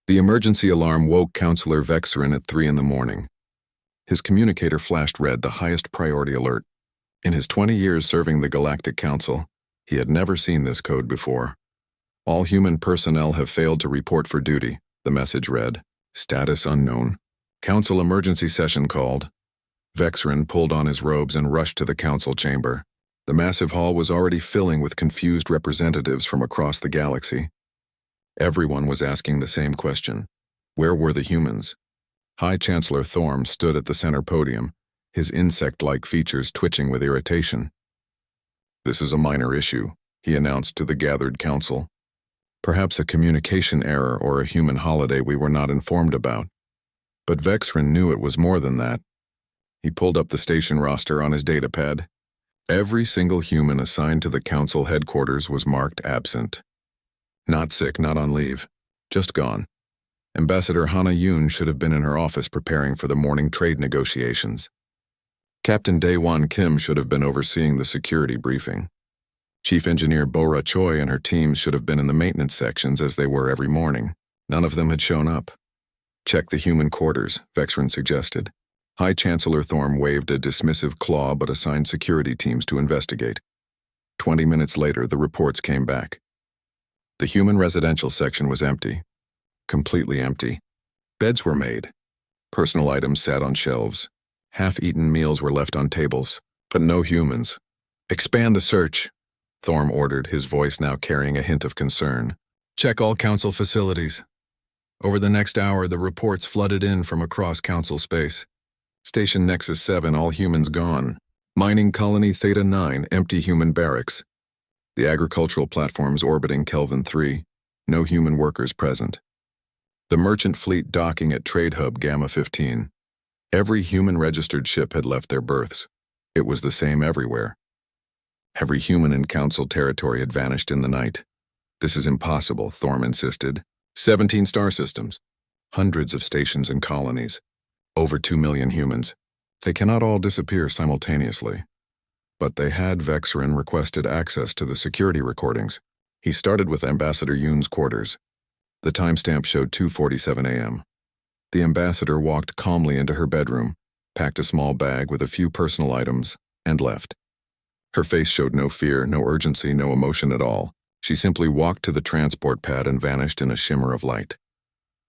The emergency alarm woke Counselor Vexerin at 3 in the morning. His communicator flashed red, the highest priority alert. In his 20 years serving the Galactic Council, he had never seen this code before. All human personnel have failed to report for duty, the message read. Status unknown. Council emergency session called. Vexerin pulled on his robes and rushed to the council chamber. The massive hall was already filling with confused representatives from across the galaxy. Everyone was asking the same question. Where were the humans? High Chancellor Thorm stood at the center podium, his insect-like features twitching with irritation. This is a minor issue, he announced to the gathered council. Perhaps a communication error or a human holiday we were not informed about. But Vexerin knew it was more than that. He pulled up the station roster on his datapad. Every single human assigned to the council headquarters was marked absent. Not sick, not on leave. Just gone. Ambassador Hana Yoon should have been in her office preparing for the morning trade negotiations. Captain Daewon Kim should have been overseeing the security briefing. Chief Engineer Bora Choi and her teams should have been in the maintenance sections as they were every morning. None of them had shown up. Check the human quarters, Vexerin suggested. High Chancellor Thorm waved a dismissive claw but assigned security teams to investigate. 20 minutes later, the reports came back. The human residential section was empty. Completely empty. Beds were made. Personal items sat on shelves. Half-eaten meals were left on tables, but no humans. Expand the search, Thorm ordered, his voice now carrying a hint of concern. Check all council facilities. Over the next hour, the reports flooded in from across council space. Station Nexus 7, all humans gone. Mining Colony Theta 9, empty human barracks. The agricultural platforms orbiting Kelvin 3, no human workers present. The merchant fleet docking at Trade Hub Gamma 15. Every human-registered ship had left their berths. It was the same everywhere. Every human in council territory had vanished in the night. This is impossible, Thorm insisted. 17 star systems. Hundreds of stations and colonies. Over 2 million humans. They cannot all disappear simultaneously. But they had. Vexerin requested access to the security recordings. He started with Ambassador Yoon's quarters. The timestamp showed 2:47 a.m. The ambassador walked calmly into her bedroom, packed a small bag with a few personal items, and left. Her face showed no fear, no urgency, no emotion at all. She simply walked to the transport pad and vanished in a shimmer of light.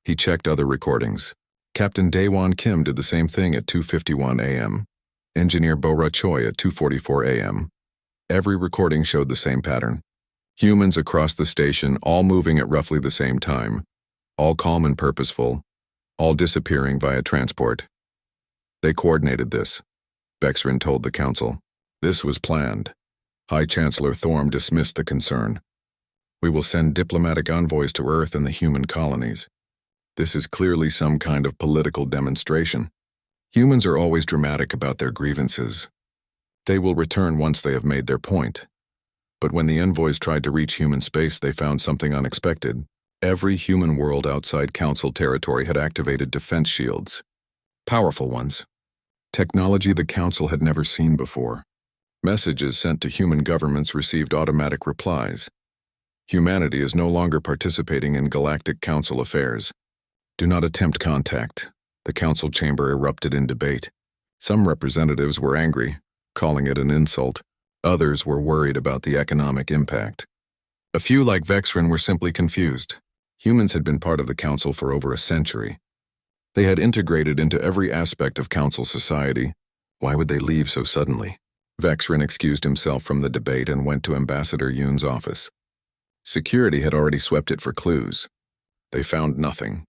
He checked other recordings. Captain Daewon Kim did the same thing at 2:51 a.m. Engineer Bora Choi at 2:44 a.m. Every recording showed the same pattern. Humans across the station, all moving at roughly the same time, all calm and purposeful, all disappearing via transport. They coordinated this, Vexerin told the council. This was planned. High Chancellor Thorm dismissed the concern. We will send diplomatic envoys to Earth and the human colonies. This is clearly some kind of political demonstration. Humans are always dramatic about their grievances. They will return once they have made their point. But when the envoys tried to reach human space, they found something unexpected. Every human world outside Council territory had activated defense shields. Powerful ones. Technology the Council had never seen before. Messages sent to human governments received automatic replies. Humanity is no longer participating in Galactic Council affairs. Do not attempt contact. The Council chamber erupted in debate. Some representatives were angry, calling it an insult. Others were worried about the economic impact. A few, like Vexerin, were simply confused. Humans had been part of the Council for over a century. They had integrated into every aspect of Council society. Why would they leave so suddenly? Vexerin excused himself from the debate and went to Ambassador Yoon's office. Security had already swept it for clues. They found nothing.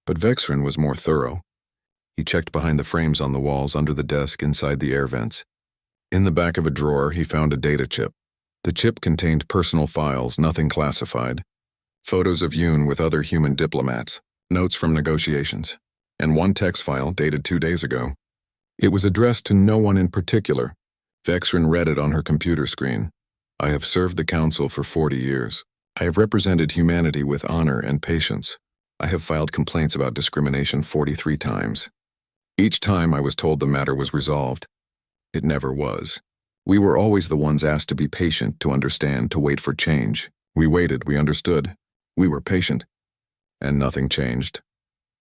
But Vexerin was more thorough. He checked behind the frames on the walls, under the desk, inside the air vents. In the back of a drawer, he found a data chip. The chip contained personal files, nothing classified. Photos of Yoon with other human diplomats, notes from negotiations, and one text file dated 2 days ago. It was addressed to no one in particular. Vexerin read it on her computer screen. I have served the Council for 40 years. I have represented humanity with honor and patience. I have filed complaints about discrimination 43 times. Each time I was told the matter was resolved. It never was. We were always the ones asked to be patient, to understand, to wait for change. We waited, we understood. We were patient. And nothing changed.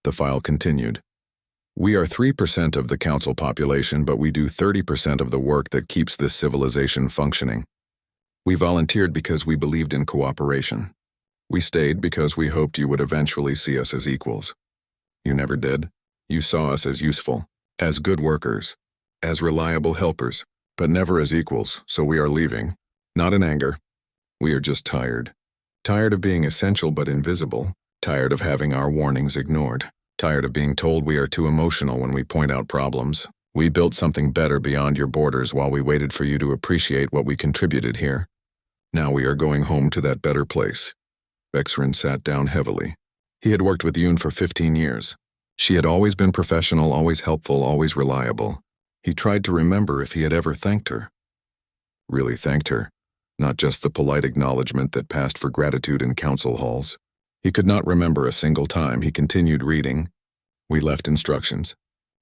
The file continued. We are 3% of the council population, but we do 30% of the work that keeps this civilization functioning. We volunteered because we believed in cooperation. We stayed because we hoped you would eventually see us as equals. You never did. You saw us as useful, as good workers, as reliable helpers, but never as equals, so we are leaving. Not in anger. We are just tired. Tired of being essential but invisible. Tired of having our warnings ignored. Tired of being told we are too emotional when we point out problems. We built something better beyond your borders while we waited for you to appreciate what we contributed here. Now we are going home to that better place. Vexrin sat down heavily. He had worked with Yoon for 15 years. She had always been professional, always helpful, always reliable. He tried to remember if he had ever thanked her. Really thanked her, not just the polite acknowledgement that passed for gratitude in council halls. He could not remember a single time. He continued reading. We left instructions,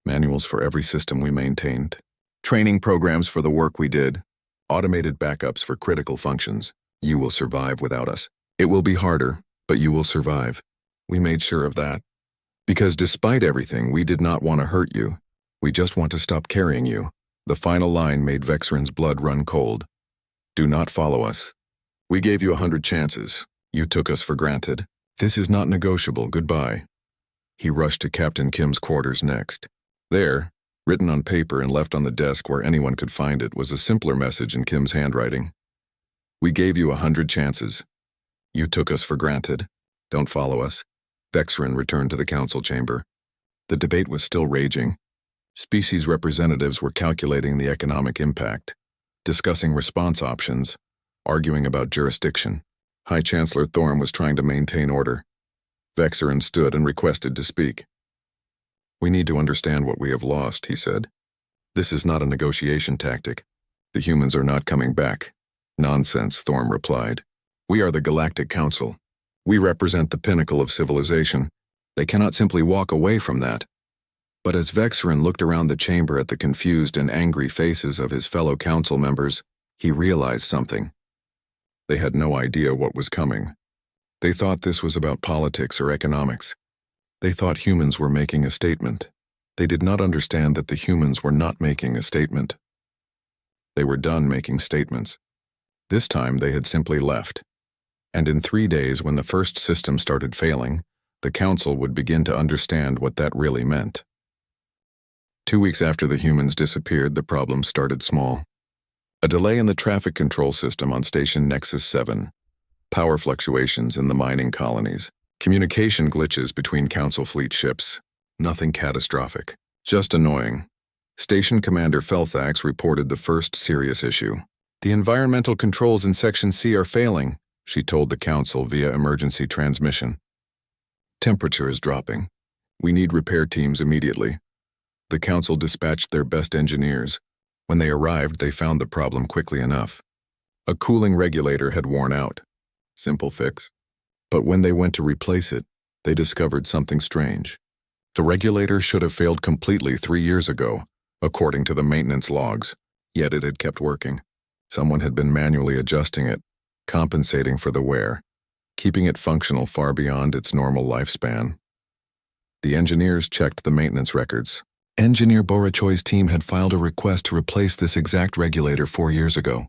manuals for every system we maintained, training programs for the work we did, automated backups for critical functions. You will survive without us. It will be harder, but you will survive. We made sure of that. Because despite everything, we did not want to hurt you. We just want to stop carrying you. The final line made Vexrin's blood run cold. Do not follow us. We gave you 100 chances. You took us for granted. This is not negotiable. Goodbye. He rushed to Captain Kim's quarters next. There, written on paper and left on the desk where anyone could find it, was a simpler message in Kim's handwriting. We gave you 100 chances. You took us for granted. Don't follow us. Vexrin returned to the council chamber. The debate was still raging. Species representatives were calculating the economic impact, discussing response options, arguing about jurisdiction. High Chancellor Thorm was trying to maintain order. Vexrin stood and requested to speak. We need to understand what we have lost, he said. This is not a negotiation tactic. The humans are not coming back. Nonsense, Thorm replied. We are the Galactic Council. We represent the pinnacle of civilization. They cannot simply walk away from that. But as Vexrin looked around the chamber at the confused and angry faces of his fellow council members, he realized something. They had no idea what was coming. They thought this was about politics or economics. They thought humans were making a statement. They did not understand that the humans were not making a statement. They were done making statements. This time they had simply left. And in 3 days, when the first system started failing, the council would begin to understand what that really meant. 2 weeks after the humans disappeared, the problem started small. A delay in the traffic control system on Station Nexus 7, power fluctuations in the mining colonies, communication glitches between council fleet ships. Nothing catastrophic, just annoying. Station Commander Felthax reported the first serious issue. The environmental controls in Section C are failing, she told the council via emergency transmission. Temperature is dropping. We need repair teams immediately. The council dispatched their best engineers. When they arrived, they found the problem quickly enough. A cooling regulator had worn out. Simple fix. But when they went to replace it, they discovered something strange. The regulator should have failed completely 3 years ago, according to the maintenance logs, yet it had kept working. Someone had been manually adjusting it, compensating for the wear, keeping it functional far beyond its normal lifespan. The engineers checked the maintenance records. Engineer Borachoy's team had filed a request to replace this exact regulator 4 years ago.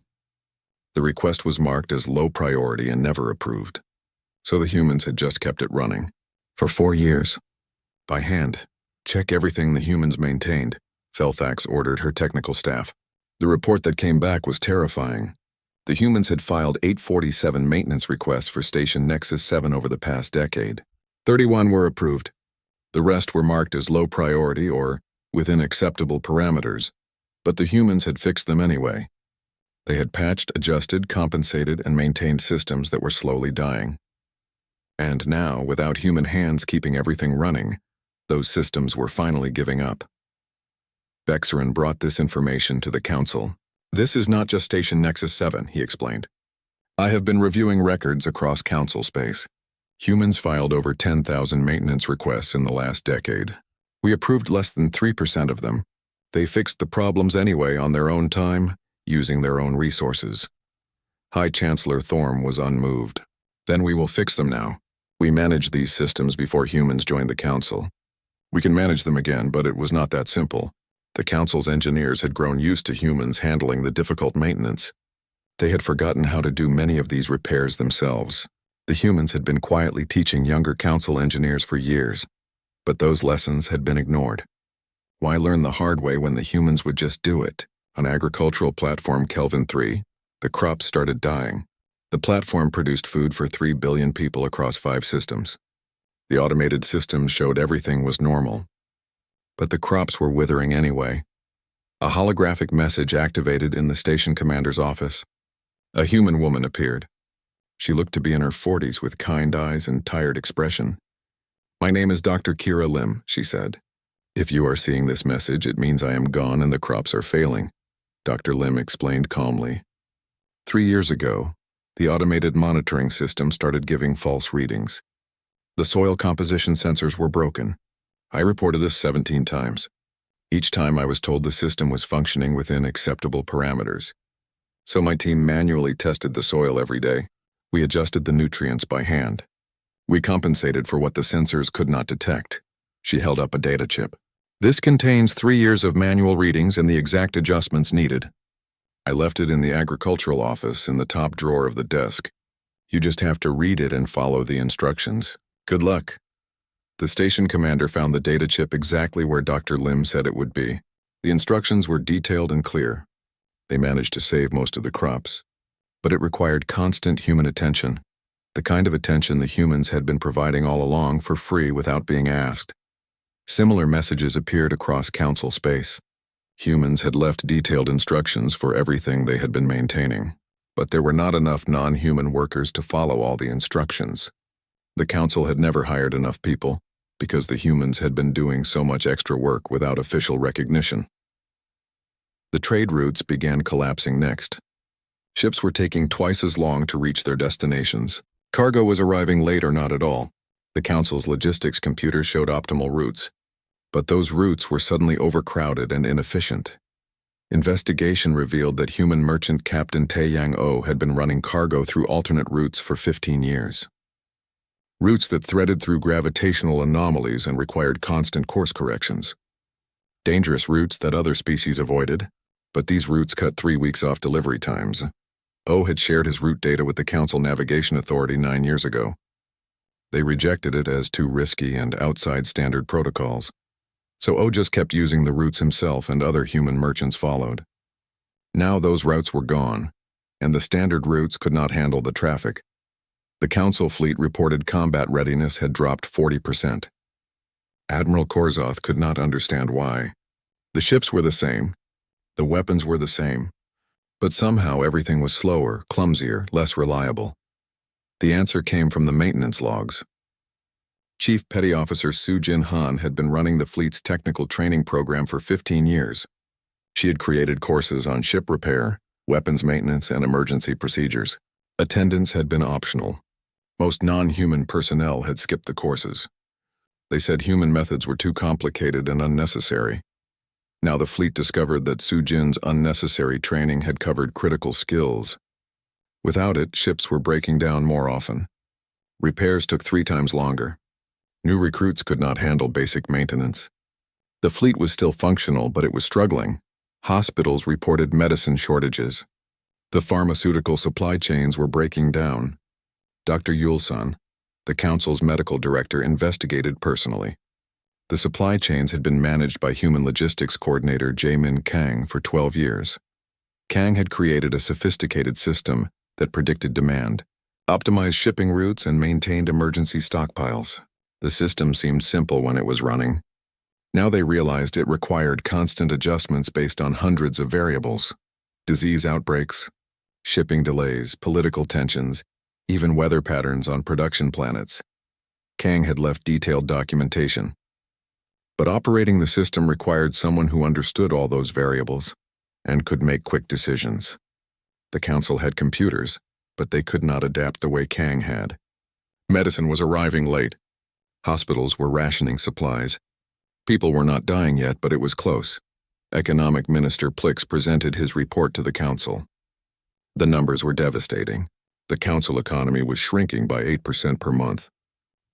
The request was marked as low priority and never approved. So the humans had just kept it running. For 4 years. By hand. Check everything the humans maintained, Felthax ordered her technical staff. The report that came back was terrifying. The humans had filed 847 maintenance requests for Station Nexus 7 over the past decade. 31 were approved. The rest were marked as low priority or within acceptable parameters, but the humans had fixed them anyway. They had patched, adjusted, compensated, and maintained systems that were slowly dying. And now, without human hands keeping everything running, those systems were finally giving up. Vexrin brought this information to the council. This is not just Station Nexus 7, he explained. I have been reviewing records across council space. Humans filed over 10,000 maintenance requests in the last decade. We approved less than 3% of them. They fixed the problems anyway on their own time, using their own resources. High Chancellor Thorm was unmoved. Then we will fix them now. We managed these systems before humans joined the Council. We can manage them again, but it was not that simple. The Council's engineers had grown used to humans handling the difficult maintenance. They had forgotten how to do many of these repairs themselves. The humans had been quietly teaching younger Council engineers for years, but those lessons had been ignored. Why learn the hard way when the humans would just do it? On agricultural platform Kelvin 3, the crops started dying. The platform produced food for 3 billion people across 5 systems. The automated systems showed everything was normal. But the crops were withering anyway. A holographic message activated in the station commander's office. A human woman appeared. She looked to be in her 40s with kind eyes and tired expression. "My name is Dr. Kira Lim," she said. "If you are seeing this message, it means I am gone and the crops are failing," Dr. Lim explained calmly. 3 years ago, the automated monitoring system started giving false readings. The soil composition sensors were broken. I reported this 17 times. Each time I was told the system was functioning within acceptable parameters. So my team manually tested the soil every day. We adjusted the nutrients by hand. We compensated for what the sensors could not detect. She held up a data chip. "This contains 3 years of manual readings and the exact adjustments needed." I left it in the agricultural office in the top drawer of the desk. "You just have to read it and follow the instructions. Good luck." The station commander found the data chip exactly where Dr. Lim said it would be. The instructions were detailed and clear. They managed to save most of the crops. But it required constant human attention, the kind of attention the humans had been providing all along for free without being asked. Similar messages appeared across Council space. Humans had left detailed instructions for everything they had been maintaining, but there were not enough non-human workers to follow all the instructions. The Council had never hired enough people because the humans had been doing so much extra work without official recognition. The trade routes began collapsing next. Ships were taking twice as long to reach their destinations. Cargo was arriving late or not at all. The Council's logistics computer showed optimal routes, but those routes were suddenly overcrowded and inefficient. Investigation revealed that human merchant Captain Taeyang O had been running cargo through alternate routes for 15 years. Routes that threaded through gravitational anomalies and required constant course corrections. Dangerous routes that other species avoided, but these routes cut 3 weeks off delivery times. O had shared his route data with the Council Navigation Authority 9 years ago. They rejected it as too risky and outside standard protocols. So O just kept using the routes himself and other human merchants followed. Now those routes were gone, and the standard routes could not handle the traffic. The Council fleet reported combat readiness had dropped 40%. Admiral Korzoth could not understand why. The ships were the same. The weapons were the same. But somehow everything was slower, clumsier, less reliable. The answer came from the maintenance logs. Chief Petty Officer Su Jin Han had been running the fleet's technical training program for 15 years. She had created courses on ship repair, weapons maintenance, and emergency procedures. Attendance had been optional. Most non-human personnel had skipped the courses. They said human methods were too complicated and unnecessary. Now the fleet discovered that Su Jin's unnecessary training had covered critical skills. Without it, ships were breaking down more often. Repairs took 3 times longer. New recruits could not handle basic maintenance. The fleet was still functional, but it was struggling. Hospitals reported medicine shortages. The pharmaceutical supply chains were breaking down. Dr. Yulsan, the Council's medical director, investigated personally. The supply chains had been managed by human logistics coordinator Jaemin Kang for 12 years. Kang had created a sophisticated system that predicted demand, optimized shipping routes, and maintained emergency stockpiles. The system seemed simple when it was running. Now they realized it required constant adjustments based on hundreds of variables. Disease outbreaks, shipping delays, political tensions, even weather patterns on production planets. Kang had left detailed documentation. But operating the system required someone who understood all those variables and could make quick decisions. The Council had computers, but they could not adapt the way Kang had. Medicine was arriving late. Hospitals were rationing supplies. People were not dying yet, but it was close. Economic Minister Plix presented his report to the Council. The numbers were devastating. The Council economy was shrinking by 8% per month.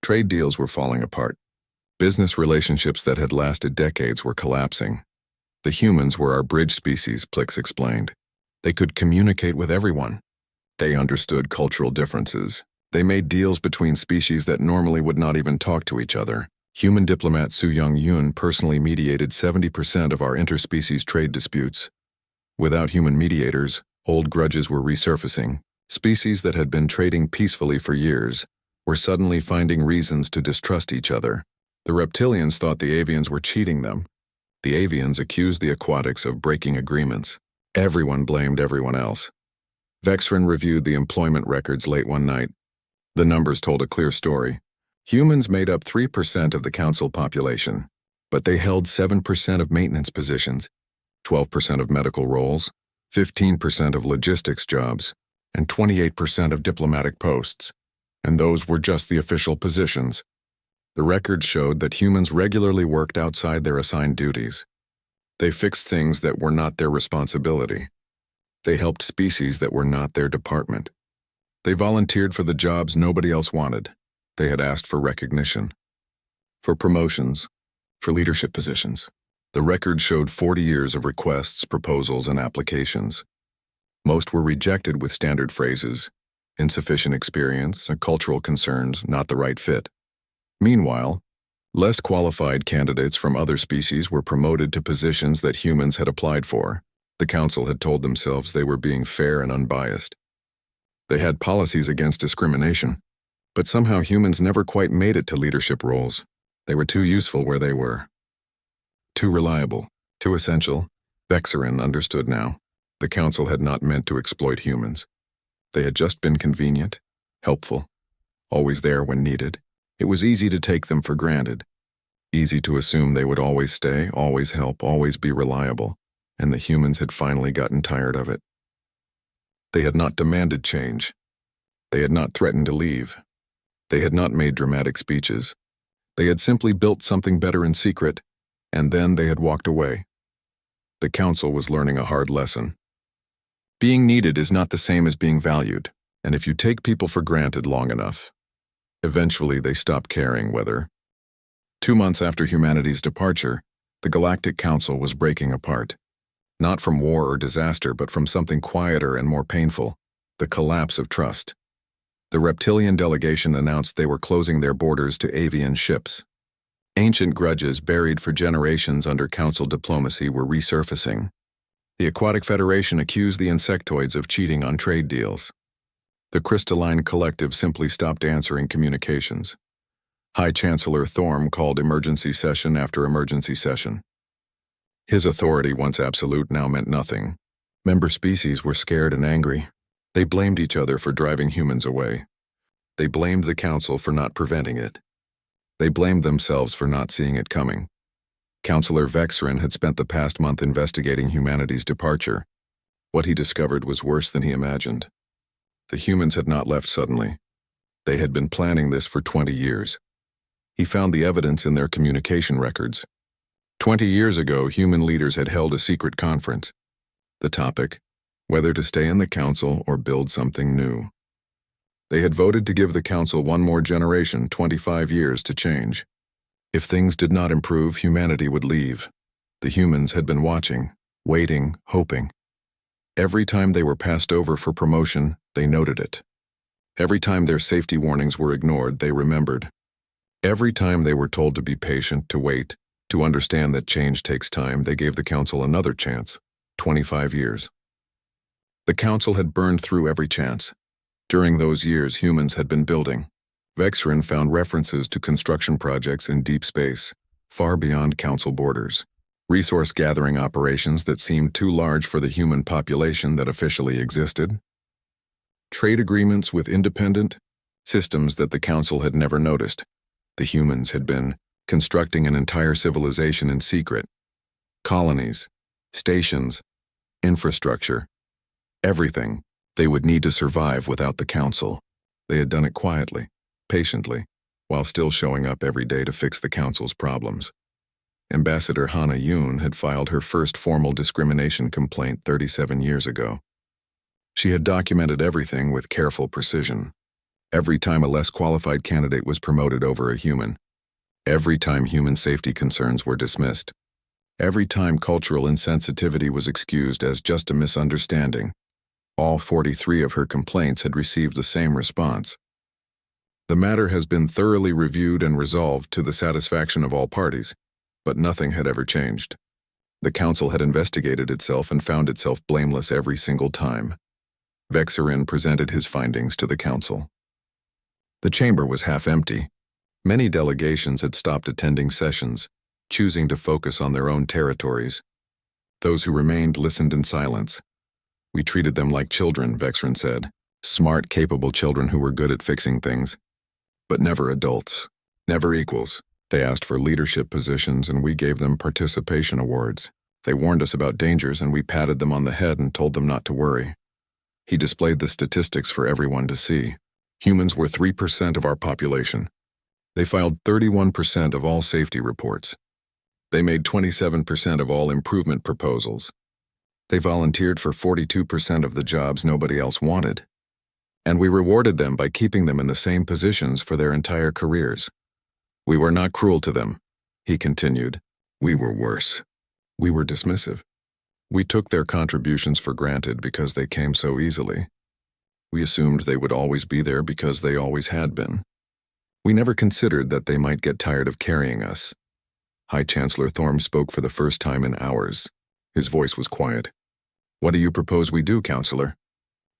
Trade deals were falling apart. Business relationships that had lasted decades were collapsing. The humans were our bridge species, Plix explained. They could communicate with everyone. They understood cultural differences. They made deals between species that normally would not even talk to each other. Human diplomat Su Young Yoon personally mediated 70% of our interspecies trade disputes. Without human mediators, old grudges were resurfacing. Species that had been trading peacefully for years were suddenly finding reasons to distrust each other. The reptilians thought the avians were cheating them. The avians accused the aquatics of breaking agreements. Everyone blamed everyone else. Vexrin reviewed the employment records late one night. The numbers told a clear story. Humans made up 3% of the council population, but they held 7% of maintenance positions, 12% of medical roles, 15% of logistics jobs, and 28% of diplomatic posts. And those were just the official positions. The records showed that humans regularly worked outside their assigned duties. They fixed things that were not their responsibility. They helped species that were not their department. They volunteered for the jobs nobody else wanted. They had asked for recognition, for promotions, for leadership positions. The record showed 40 years of requests, proposals, and applications. Most were rejected with standard phrases: insufficient experience, cultural concerns, not the right fit. Meanwhile, less qualified candidates from other species were promoted to positions that humans had applied for. The council had told themselves they were being fair and unbiased. They had policies against discrimination, but somehow humans never quite made it to leadership roles. They were too useful where they were. Too reliable, too essential. Vexrin understood now. The council had not meant to exploit humans. They had just been convenient, helpful, always there when needed. It was easy to take them for granted. Easy to assume they would always stay, always help, always be reliable, and the humans had finally gotten tired of it. They had not demanded change. They had not threatened to leave. They had not made dramatic speeches. They had simply built something better in secret, and then they had walked away. The council was learning a hard lesson. Being needed is not the same as being valued, and if you take people for granted long enough, eventually they stop caring whether. 2 months after humanity's departure, the Galactic Council was breaking apart. Not from war or disaster, but from something quieter and more painful: the collapse of trust. The reptilian delegation announced they were closing their borders to avian ships. Ancient grudges buried for generations under council diplomacy were resurfacing. The Aquatic Federation accused the insectoids of cheating on trade deals. The Crystalline Collective simply stopped answering communications. High Chancellor Thorm called emergency session after emergency session. His authority, once absolute, now meant nothing. Member species were scared and angry. They blamed each other for driving humans away. They blamed the council for not preventing it. They blamed themselves for not seeing it coming. Counselor Vexrin had spent the past month investigating humanity's departure. What he discovered was worse than he imagined. The humans had not left suddenly. They had been planning this for 20 years. He found the evidence in their communication records. 20 years ago, human leaders had held a secret conference. The topic: whether to stay in the council or build something new. They had voted to give the council one more generation, 25 years, to change. If things did not improve, humanity would leave. The humans had been watching, waiting, hoping. Every time they were passed over for promotion, they noted it. Every time their safety warnings were ignored, they remembered. Every time they were told to be patient, to wait, to understand that change takes time, they gave the council another chance, 25 years. The council had burned through every chance. During those years, humans had been building. Vexrin found references to construction projects in deep space, far beyond council borders. Resource-gathering operations that seemed too large for the human population that officially existed. Trade agreements with independent systems that the council had never noticed. The humans had been constructing an entire civilization in secret. Colonies, stations, infrastructure, everything they would need to survive without the council. They had done it quietly, patiently, while still showing up every day to fix the council's problems. Ambassador Hana Yoon had filed her first formal discrimination complaint 37 years ago. She had documented everything with careful precision. Every time a less qualified candidate was promoted over a human. Every time human safety concerns were dismissed. Every time cultural insensitivity was excused as just a misunderstanding. All 43 of her complaints had received the same response. The matter has been thoroughly reviewed and resolved to the satisfaction of all parties, but nothing had ever changed. The council had investigated itself and found itself blameless every single time. Vexerin presented his findings to the council. The chamber was half empty. Many delegations had stopped attending sessions, choosing to focus on their own territories. Those who remained listened in silence. We treated them like children, Vexerin said. Smart, capable children who were good at fixing things. But never adults. Never equals. They asked for leadership positions and we gave them participation awards. They warned us about dangers and we patted them on the head and told them not to worry. He displayed the statistics for everyone to see. Humans were 3% of our population. They filed 31% of all safety reports. They made 27% of all improvement proposals. They volunteered for 42% of the jobs nobody else wanted. And we rewarded them by keeping them in the same positions for their entire careers. We were not cruel to them, he continued. We were worse. We were dismissive. We took their contributions for granted because they came so easily. We assumed they would always be there because they always had been. We never considered that they might get tired of carrying us. High Chancellor Thorm spoke for the first time in hours. His voice was quiet. What do you propose we do, Counselor?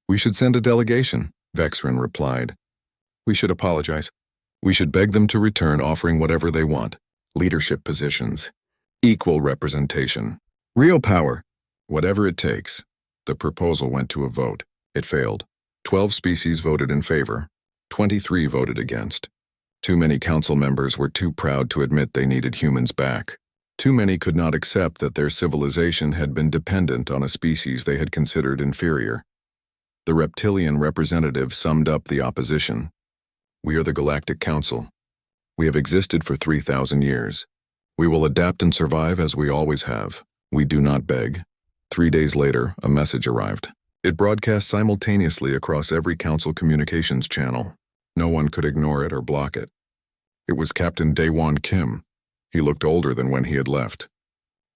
We should send a delegation, Vexerin replied. We should apologize. We should beg them to return offering whatever they want. Leadership positions. Equal representation. Real power. Whatever it takes. The proposal went to a vote. It failed. 12 species voted in favor. 23 voted against. Too many council members were too proud to admit they needed humans back. Too many could not accept that their civilization had been dependent on a species they had considered inferior. The reptilian representative summed up the opposition. We are the Galactic Council. We have existed for 3,000 years. We will adapt and survive as we always have. We do not beg. 3 days later, a message arrived. It broadcast simultaneously across every council communications channel. No one could ignore it or block it. It was Captain Daewon Kim. He looked older than when he had left.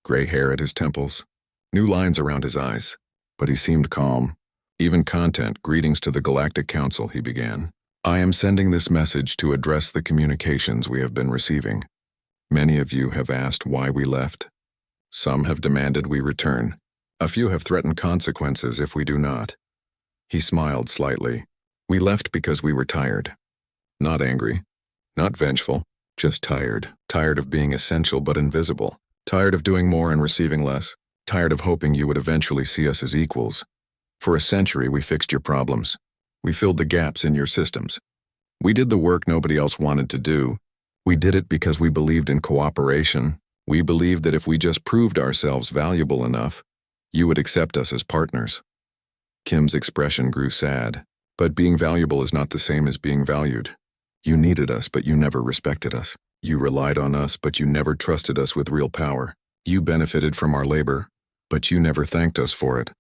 Gray hair at his temples, new lines around his eyes, but he seemed calm. Even content, greetings to the Galactic Council, he began. I am sending this message to address the communications we have been receiving. Many of you have asked why we left. Some have demanded we return. A few have threatened consequences if we do not. He smiled slightly. We left because we were tired. Not angry, not vengeful, just tired. Tired of being essential but invisible. Tired of doing more and receiving less. Tired of hoping you would eventually see us as equals. For a century we fixed your problems. We filled the gaps in your systems. We did the work nobody else wanted to do. We did it because we believed in cooperation. We believed that if we just proved ourselves valuable enough, you would accept us as partners. Kim's expression grew sad. But being valuable is not the same as being valued. You needed us, but you never respected us. You relied on us, but you never trusted us with real power. You benefited from our labor, but you never thanked us for it.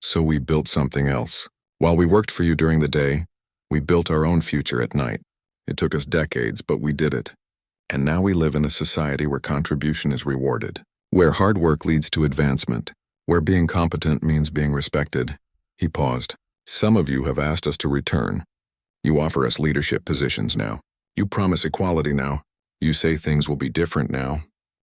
So we built something else. While we worked for you during the day, we built our own future at night. It took us decades, but we did it. And now we live in a society where contribution is rewarded, where hard work leads to advancement, where being competent means being respected. He paused. Some of you have asked us to return. You offer us leadership positions now. You promise equality now. You say things will be different now.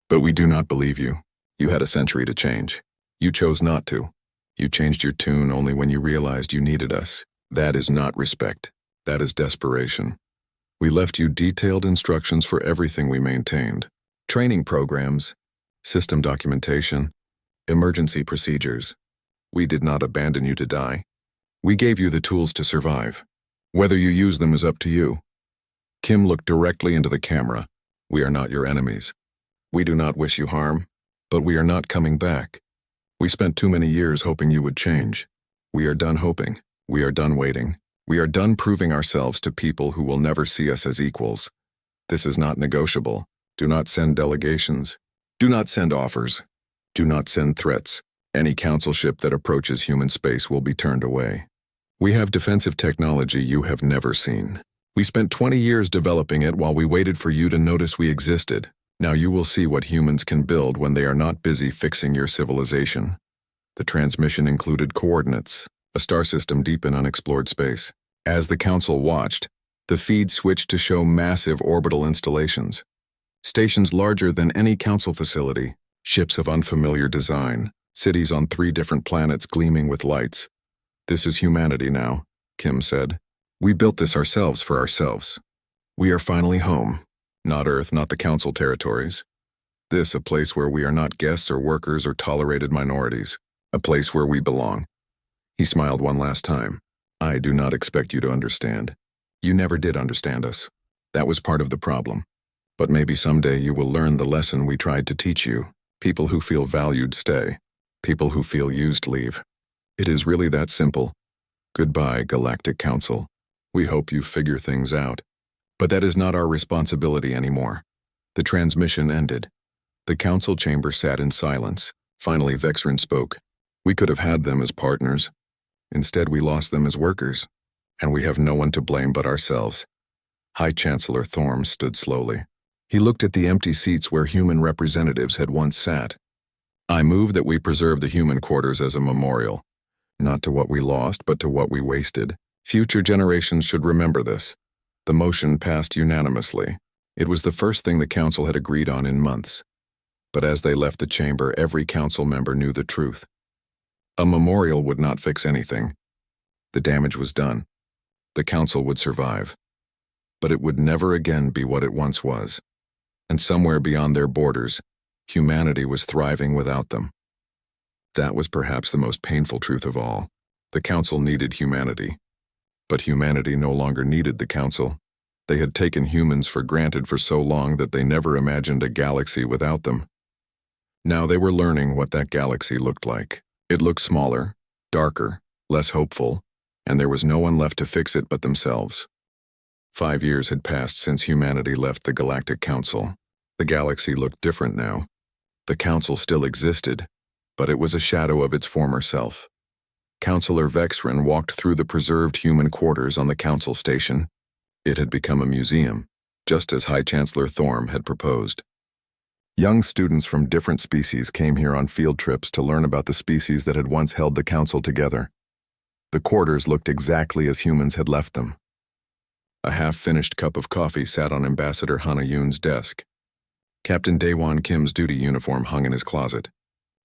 But we do not believe you. You had a century to change. You chose not to. You changed your tune only when you realized you needed us. That is not respect. That is desperation. We left you detailed instructions for everything we maintained. Training programs, system documentation, emergency procedures. We did not abandon you to die. We gave you the tools to survive. Whether you use them is up to you. Kim looked directly into the camera. We are not your enemies. We do not wish you harm, but we are not coming back. We spent too many years hoping you would change. We are done hoping. We are done waiting. We are done proving ourselves to people who will never see us as equals. This is not negotiable. Do not send delegations. Do not send offers. Do not send threats. Any council ship that approaches human space will be turned away. We have defensive technology you have never seen. We spent 20 years developing it while we waited for you to notice we existed. Now you will see what humans can build when they are not busy fixing your civilization. The transmission included coordinates, a star system deep in unexplored space. As the Council watched, the feed switched to show massive orbital installations. Stations larger than any Council facility, ships of unfamiliar design, cities on 3 different planets gleaming with lights. This is humanity now, Kim said. We built this ourselves for ourselves. We are finally home. Not Earth, not the Council territories. This a place where we are not guests or workers or tolerated minorities. A place where we belong. He smiled one last time. I do not expect you to understand. You never did understand us. That was part of the problem. But maybe someday you will learn the lesson we tried to teach you. People who feel valued stay. People who feel used leave. It is really that simple. Goodbye, Galactic Council. We hope you figure things out. But that is not our responsibility anymore. The transmission ended. The Council chamber sat in silence. Finally, Vexrin spoke. We could have had them as partners. Instead, we lost them as workers. And we have no one to blame but ourselves. High Chancellor Thorm stood slowly. He looked at the empty seats where human representatives had once sat. I move that we preserve the human quarters as a memorial. Not to what we lost, but to what we wasted. Future generations should remember this. The motion passed unanimously. It was the first thing the Council had agreed on in months. But as they left the chamber, every Council member knew the truth. A memorial would not fix anything. The damage was done. The Council would survive. But it would never again be what it once was. And somewhere beyond their borders, humanity was thriving without them. That was perhaps the most painful truth of all. The Council needed humanity. But humanity no longer needed the Council. They had taken humans for granted for so long that they never imagined a galaxy without them. Now they were learning what that galaxy looked like. It looked smaller, darker, less hopeful, and there was no one left to fix it but themselves. 5 years had passed since humanity left the Galactic Council. The galaxy looked different now. The Council still existed, but it was a shadow of its former self. Councillor Vexrin walked through the preserved human quarters on the Council station. It had become a museum, just as High Chancellor Thorm had proposed. Young students from different species came here on field trips to learn about the species that had once held the Council together. The quarters looked exactly as humans had left them. A half-finished cup of coffee sat on Ambassador Hana Yoon's desk. Captain Daewon Kim's duty uniform hung in his closet.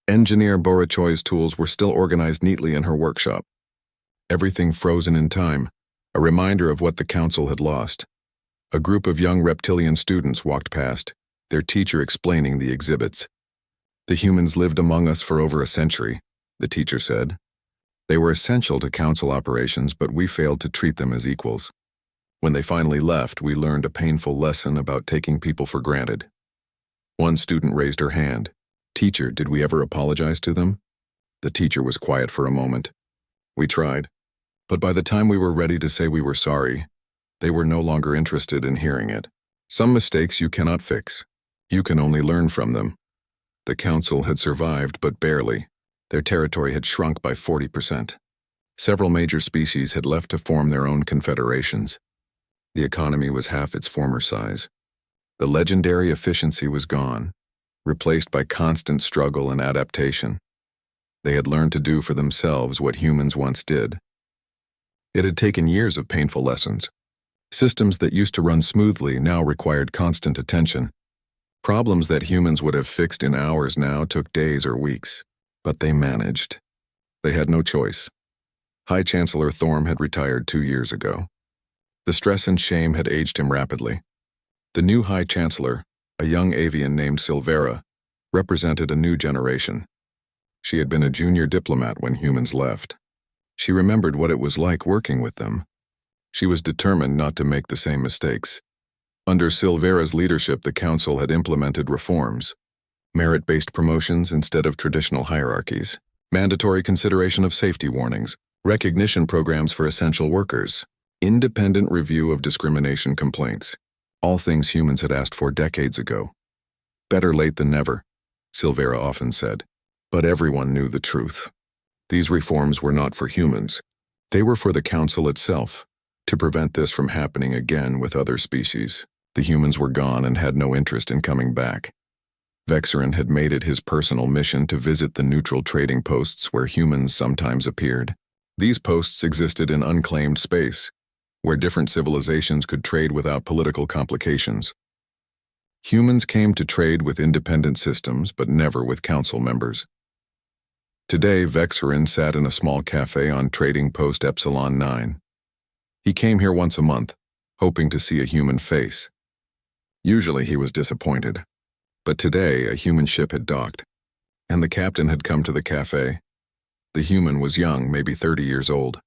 Engineer Bora Choi's tools were still organized neatly in her workshop. Everything frozen in time, a reminder of what the Council had lost. A group of young reptilian students walked past, their teacher explaining the exhibits. The humans lived among us for over a century, the teacher said. They were essential to Council operations, but we failed to treat them as equals. When they finally left, we learned a painful lesson about taking people for granted. One student raised her hand. Teacher, did we ever apologize to them? The teacher was quiet for a moment. We tried. But by the time we were ready to say we were sorry, they were no longer interested in hearing it. Some mistakes you cannot fix. You can only learn from them. The Council had survived, but barely. Their territory had shrunk by 40%. Several major species had left to form their own confederations. The economy was half its former size. The legendary efficiency was gone, replaced by constant struggle and adaptation. They had learned to do for themselves what humans once did. It had taken years of painful lessons. Systems that used to run smoothly now required constant attention. Problems that humans would have fixed in hours now took days or weeks. But they managed. They had no choice. High Chancellor Thorm had retired 2 years ago. The stress and shame had aged him rapidly. The new High Chancellor, a young avian named Silvera, represented a new generation. She had been a junior diplomat when humans left. She remembered what it was like working with them. She was determined not to make the same mistakes. Under Silvera's leadership, the Council had implemented reforms. Merit-based promotions instead of traditional hierarchies. Mandatory consideration of safety warnings. Recognition programs for essential workers. Independent review of discrimination complaints. All things humans had asked for decades ago. Better late than never, Silvera often said. But everyone knew the truth. These reforms were not for humans. They were for the council itself, to prevent this from happening again with other species. The humans were gone and had no interest in coming back. Vexerin had made it his personal mission to visit the neutral trading posts where humans sometimes appeared. These posts existed in unclaimed space, where different civilizations could trade without political complications. Humans came to trade with independent systems, but never with council members. Today, Vexerin sat in a small cafe on Trading Post Epsilon 9. He came here once a month, hoping to see a human face. Usually he was disappointed. But today, a human ship had docked, and the captain had come to the cafe. The human was young, maybe 30 years old.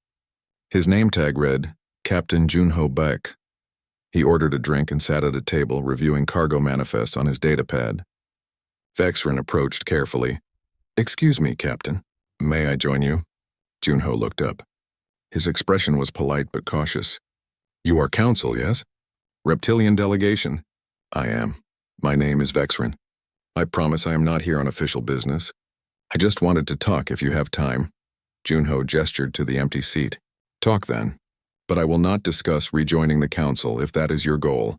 His name tag read, Captain Junho Baek. He ordered a drink and sat at a table, reviewing cargo manifests on his datapad. Vexerin approached carefully. "Excuse me, Captain. May I join you?" Junho looked up. His expression was polite but cautious. "You are council, yes? Reptilian delegation?" "I am. My name is Vexerin. I promise I am not here on official business. I just wanted to talk if you have time." Junho gestured to the empty seat. "Talk then. But I will not discuss rejoining the council if that is your goal."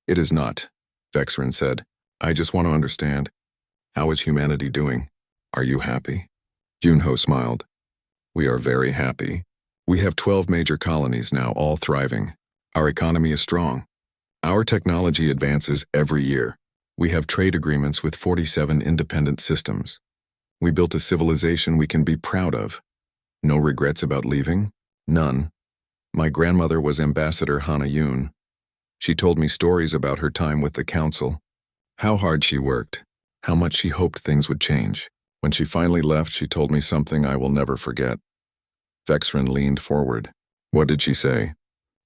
"It is not," Vexerin said. "I just want to understand. How is humanity doing? Are you happy?" Junho smiled. "We are very happy. We have 12 major colonies now, all thriving. Our economy is strong. Our technology advances every year. We have trade agreements with 47 independent systems. We built a civilization we can be proud of. No regrets about leaving? None. My grandmother was Ambassador Hana Yoon. She told me stories about her time with the council, how hard she worked, how much she hoped things would change. When she finally left, she told me something I will never forget." Vexerin leaned forward. "What did she say?"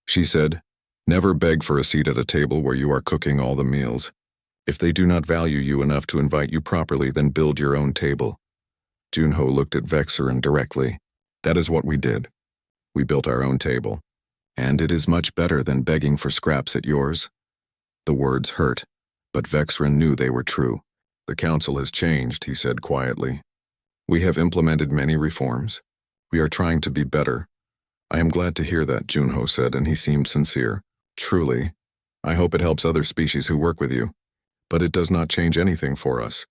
"She said, 'Never beg for a seat at a table where you are cooking all the meals. If they do not value you enough to invite you properly, then build your own table.'" Junho looked at Vexerin directly. "That is what we did. We built our own table. And it is much better than begging for scraps at yours." The words hurt, but Vexerin knew they were true. "The council has changed," he said quietly. "We have implemented many reforms. We are trying to be better." "I am glad to hear that," Junho said, and he seemed sincere. "Truly. I hope it helps other species who work with you. But it does not change anything for us.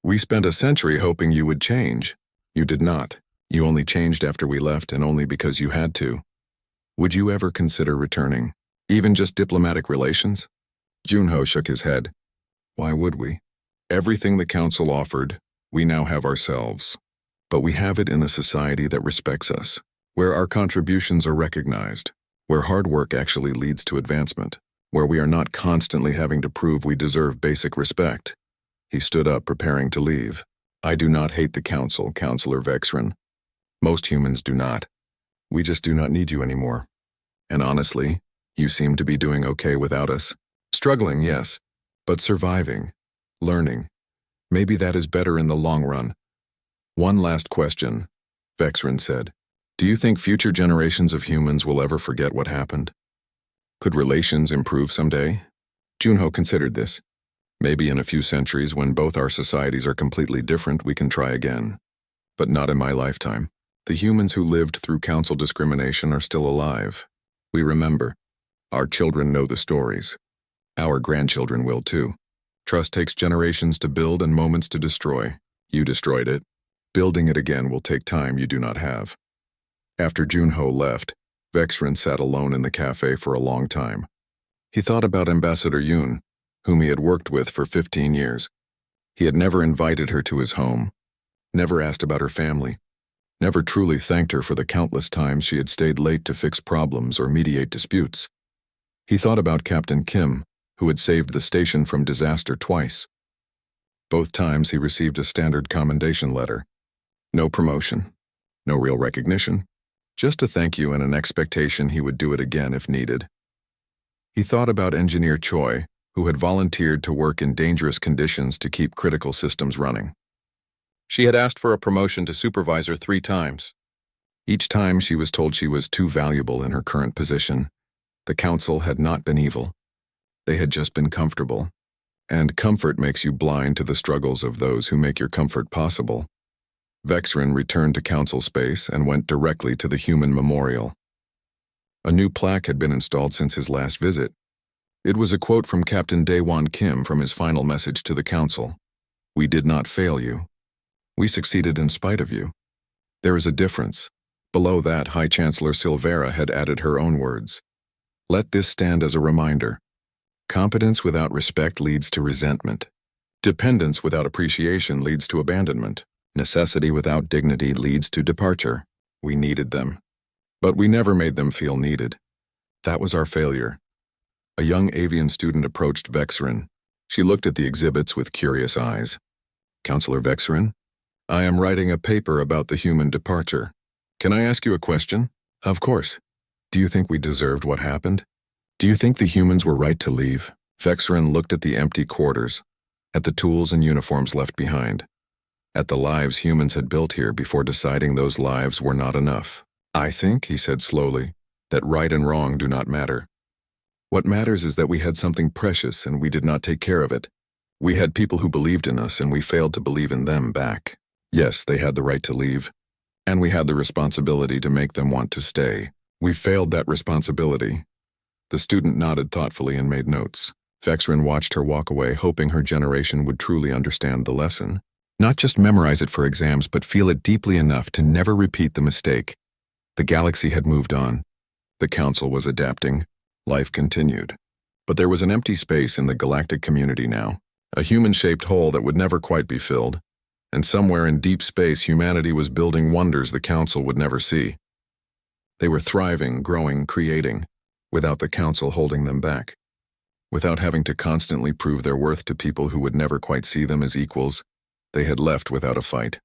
We spent a century hoping you would change. You did not. You only changed after we left, and only because you had to. Would you ever consider returning? Even just diplomatic relations?" Junho shook his head. "Why would we? Everything the council offered, we now have ourselves. But we have it in a society that respects us, where our contributions are recognized, where hard work actually leads to advancement, where we are not constantly having to prove we deserve basic respect." He stood up, preparing to leave. "I do not hate the council, Counselor Vexerin. Most humans do not. We just do not need you anymore. And honestly, you seem to be doing okay without us. Struggling, yes, but surviving, learning. Maybe that is better in the long run." "One last question," Vexerin said. "Do you think future generations of humans will ever forget what happened? Could relations improve someday?" Junho considered this. "Maybe in a few centuries, when both our societies are completely different, we can try again. But not in my lifetime. The humans who lived through council discrimination are still alive. We remember. Our children know the stories. Our grandchildren will too. Trust takes generations to build and moments to destroy. You destroyed it. Building it again will take time you do not have." After Junho left, Vexerin sat alone in the cafe for a long time. He thought about Ambassador Yoon, whom he had worked with for 15 years. He had never invited her to his home, never asked about her family, never truly thanked her for the countless times she had stayed late to fix problems or mediate disputes. He thought about Captain Kim, who had saved the station from disaster twice. Both times he received a standard commendation letter. No promotion, no real recognition, just a thank you and an expectation he would do it again if needed. He thought about Engineer Choi, who had volunteered to work in dangerous conditions to keep critical systems running. She had asked for a promotion to supervisor 3 times. Each time she was told she was too valuable in her current position. The council had not been evil. They had just been comfortable. And comfort makes you blind to the struggles of those who make your comfort possible. Vexrin returned to council space and went directly to the human memorial. A new plaque had been installed since his last visit. It was a quote from Captain Daewon Kim from his final message to the council. "We did not fail you. We succeeded in spite of you." There is a difference. Below that, High Chancellor Silvera had added her own words. "Let this stand as a reminder. Competence without respect leads to resentment. Dependence without appreciation leads to abandonment. Necessity without dignity leads to departure." We needed them. But we never made them feel needed. That was our failure. A young avian student approached Vexrin. She looked at the exhibits with curious eyes. "Counselor Vexrin, I am writing a paper about the human departure. Can I ask you a question?" "Of course. Do you think we deserved what happened? Do you think the humans were right to leave?" Vexrin looked at the empty quarters, at the tools and uniforms left behind, at the lives humans had built here before deciding those lives were not enough. "I think," he said slowly, "that right and wrong do not matter. What matters is that we had something precious and we did not take care of it. We had people who believed in us and we failed to believe in them back. Yes, they had the right to leave, and we had the responsibility to make them want to stay. We failed that responsibility." The student nodded thoughtfully and made notes. Vexrin watched her walk away, hoping her generation would truly understand the lesson. Not just memorize it for exams, but feel it deeply enough to never repeat the mistake. The galaxy had moved on. The council was adapting. Life continued. But there was an empty space in the galactic community now, a human-shaped hole that would never quite be filled. And somewhere in deep space, humanity was building wonders the council would never see. They were thriving, growing, creating, without the council holding them back. Without having to constantly prove their worth to people who would never quite see them as equals, they had left without a fight.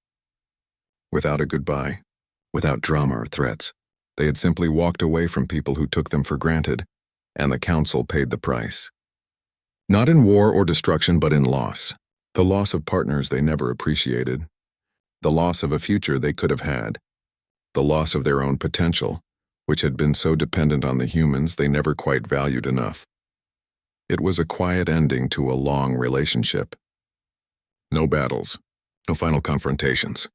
Without a goodbye, without drama or threats. They had simply walked away from people who took them for granted, and the council paid the price. Not in war or destruction, but in loss. The loss of partners they never appreciated. The loss of a future they could have had. The loss of their own potential, which had been so dependent on the humans they never quite valued enough. It was a quiet ending to a long relationship. No battles, no final confrontations.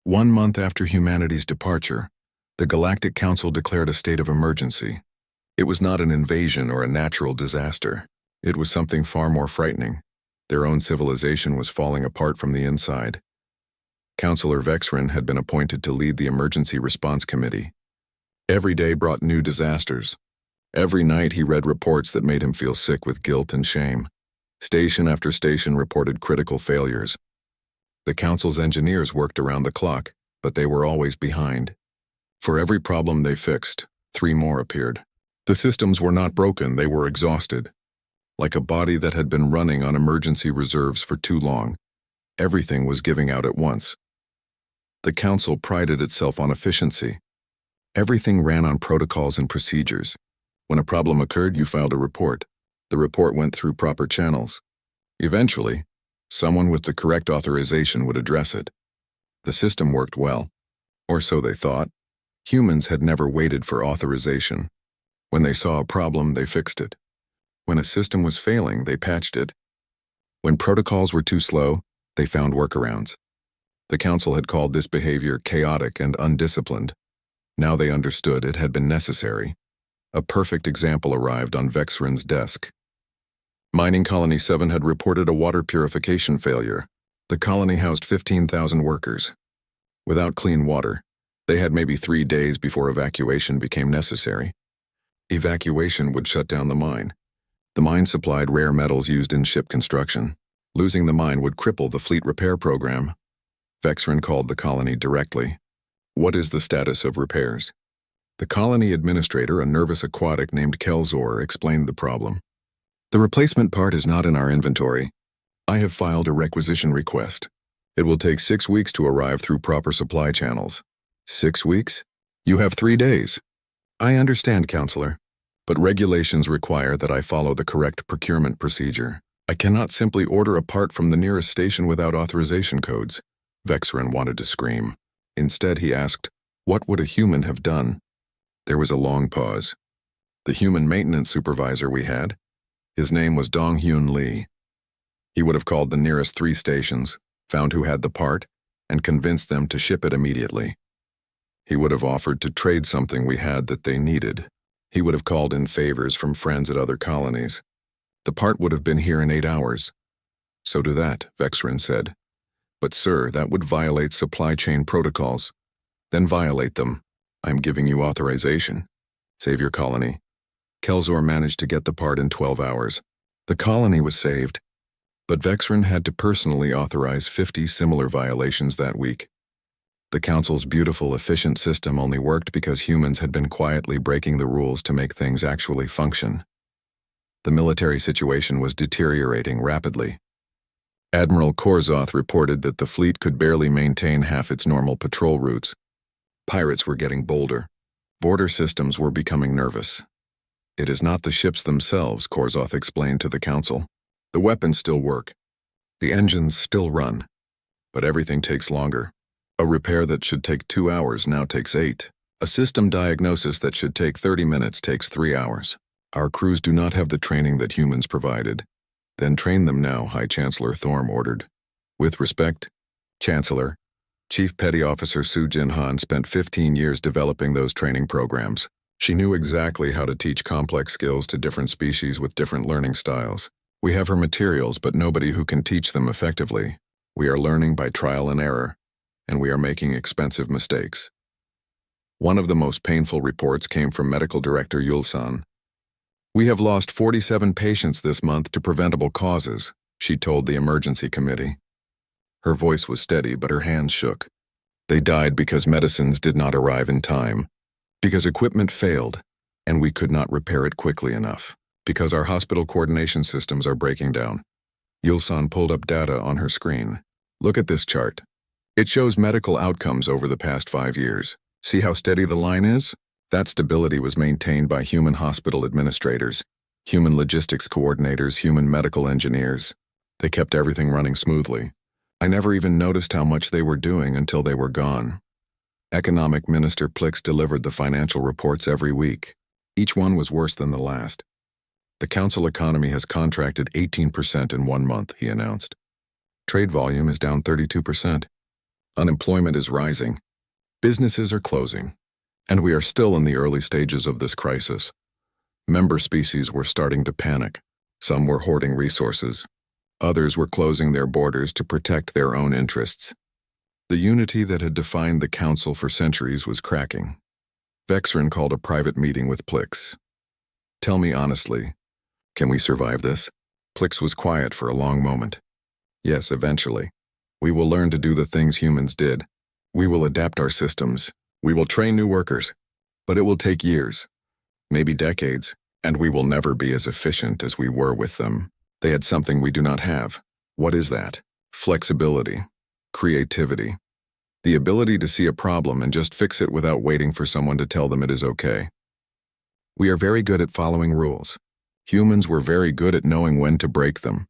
1 month after humanity's departure, the Galactic Council declared a state of emergency. It was not an invasion or a natural disaster. It was something far more frightening. Their own civilization was falling apart from the inside. Counselor Vexrin had been appointed to lead the Emergency Response Committee. Every day brought new disasters. Every night he read reports that made him feel sick with guilt and shame. Station after station reported critical failures. The council's engineers worked around the clock, but they were always behind. For every problem they fixed, 3 more appeared. The systems were not broken, they were exhausted. Like a body that had been running on emergency reserves for too long, everything was giving out at once. The council prided itself on efficiency. Everything ran on protocols and procedures. When a problem occurred, you filed a report. The report went through proper channels. Eventually, someone with the correct authorization would address it. The system worked well, or so they thought. Humans had never waited for authorization. When they saw a problem, they fixed it. When a system was failing, they patched it. When protocols were too slow, they found workarounds. The council had called this behavior chaotic and undisciplined. Now they understood it had been necessary. A perfect example arrived on Vexrin's desk. Mining Colony 7 had reported a water purification failure. The colony housed 15,000 workers. Without clean water, they had maybe 3 days before evacuation became necessary. Evacuation would shut down the mine. The mine supplied rare metals used in ship construction. Losing the mine would cripple the fleet repair program. Vexrin called the colony directly. "What is the status of repairs?" The colony administrator, a nervous aquatic named Kelzor, explained the problem. "The replacement part is not in our inventory. I have filed a requisition request. It will take 6 weeks to arrive through proper supply channels." 6 weeks? You have 3 days. I understand, Counselor, but regulations require that I follow the correct procurement procedure. I cannot simply order a part from the nearest station without authorization codes. Vexrin wanted to scream. Instead, he asked, "What would a human have done?" There was a long pause. The human maintenance supervisor we had, his name was Dong-Hyun Lee. He would have called the nearest 3 stations, found who had the part, and convinced them to ship it immediately. He would have offered to trade something we had that they needed. He would have called in favors from friends at other colonies. The part would have been here in 8 hours. So do that, Vexrin said. But sir, that would violate supply chain protocols. Then violate them. I'm giving you authorization. Save your colony. Kelzor managed to get the part in 12 hours. The colony was saved. But Vexrin had to personally authorize 50 similar violations that week. The Council's beautiful, efficient system only worked because humans had been quietly breaking the rules to make things actually function. The military situation was deteriorating rapidly. Admiral Korzoth reported that the fleet could barely maintain half its normal patrol routes. Pirates were getting bolder. Border systems were becoming nervous. It is not the ships themselves, Korzoth explained to the Council. The weapons still work. The engines still run. But everything takes longer. A repair that should take 2 hours now takes 8. A system diagnosis that should take 30 minutes takes 3 hours. Our crews do not have the training that humans provided. Then train them now, High Chancellor Thorm ordered. With respect, Chancellor, Chief Petty Officer Su Jinhan spent 15 years developing those training programs. She knew exactly how to teach complex skills to different species with different learning styles. We have her materials, but nobody who can teach them effectively. We are learning by trial and error, and we are making expensive mistakes. One of the most painful reports came from Medical Director Yulsan. We have lost 47 patients this month to preventable causes, she told the emergency committee. Her voice was steady, but her hands shook. They died because medicines did not arrive in time, because equipment failed, and we could not repair it quickly enough, because our hospital coordination systems are breaking down. Yulsan pulled up data on her screen. Look at this chart. It shows medical outcomes over the past 5 years. See how steady the line is? That stability was maintained by human hospital administrators, human logistics coordinators, human medical engineers. They kept everything running smoothly. I never even noticed how much they were doing until they were gone. Economic Minister Plix delivered the financial reports every week. Each one was worse than the last. The council economy has contracted 18% in 1 month, he announced. Trade volume is down 32%. Unemployment is rising. Businesses are closing. And we are still in the early stages of this crisis. Member species were starting to panic. Some were hoarding resources. Others were closing their borders to protect their own interests. The unity that had defined the Council for centuries was cracking. Vexrin called a private meeting with Plix. Tell me honestly, can we survive this? Plix was quiet for a long moment. Yes, eventually. We will learn to do the things humans did. We will adapt our systems. We will train new workers. But it will take years, maybe decades, and we will never be as efficient as we were with them. They had something we do not have. What is that? Flexibility, creativity, the ability to see a problem and just fix it without waiting for someone to tell them it is okay. We are very good at following rules. Humans were very good at knowing when to break them.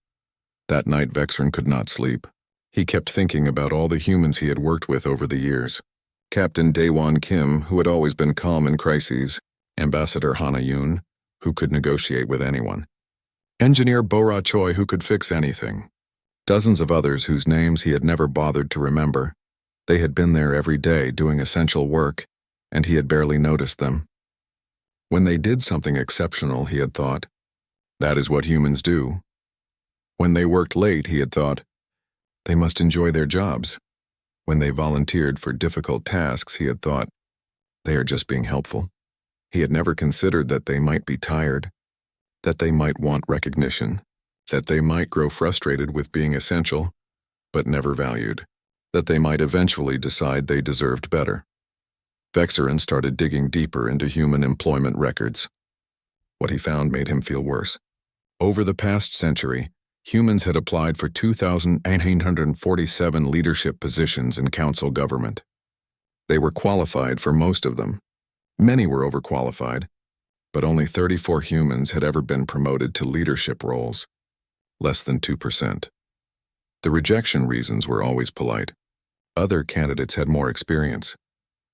That night Vexrin could not sleep. He kept thinking about all the humans he had worked with over the years. Captain Daewon Kim, who had always been calm in crises, Ambassador Hana Yoon, who could negotiate with anyone, Engineer Bora Choi, who could fix anything, dozens of others whose names he had never bothered to remember. They had been there every day doing essential work, and he had barely noticed them. When they did something exceptional, he had thought, that is what humans do. When they worked late, he had thought, they must enjoy their jobs. When they volunteered for difficult tasks, he had thought, they are just being helpful. He had never considered that they might be tired, that they might want recognition, that they might grow frustrated with being essential, but never valued, that they might eventually decide they deserved better. Vexrin started digging deeper into human employment records. What he found made him feel worse. Over the past century, humans had applied for 2,847 leadership positions in council government. They were qualified for most of them. Many were overqualified, but only 34 humans had ever been promoted to leadership roles, less than 2%. The rejection reasons were always polite. Other candidates had more experience.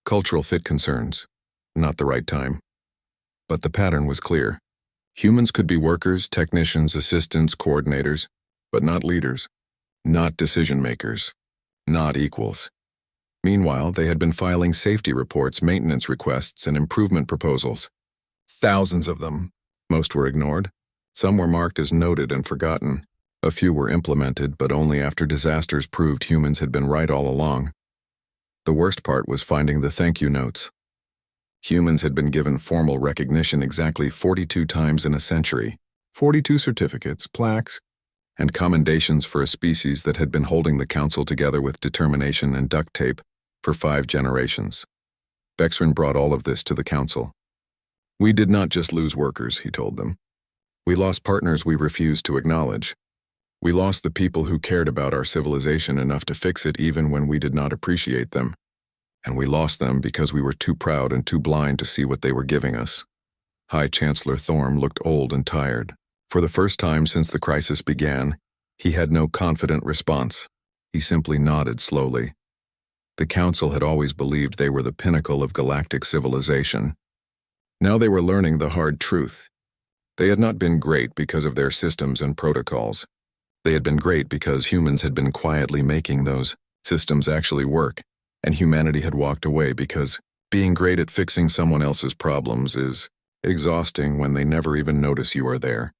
Cultural fit concerns, not the right time. But the pattern was clear. Humans could be workers, technicians, assistants, coordinators, but not leaders, not decision makers, not equals. Meanwhile, they had been filing safety reports, maintenance requests, and improvement proposals. Thousands of them. Most were ignored. Some were marked as noted and forgotten. A few were implemented, but only after disasters proved humans had been right all along. The worst part was finding the thank you notes. Humans had been given formal recognition exactly 42 times in a century. 42 certificates, plaques, and commendations for a species that had been holding the council together with determination and duct tape for 5 generations. Vexrin brought all of this to the council. We did not just lose workers, he told them. We lost partners we refused to acknowledge. We lost the people who cared about our civilization enough to fix it even when we did not appreciate them. And we lost them because we were too proud and too blind to see what they were giving us. High Chancellor Thorm looked old and tired. For the first time since the crisis began, he had no confident response. He simply nodded slowly. The council had always believed they were the pinnacle of galactic civilization. Now they were learning the hard truth. They had not been great because of their systems and protocols. They had been great because humans had been quietly making those systems actually work, and humanity had walked away because being great at fixing someone else's problems is exhausting when they never even notice you are there.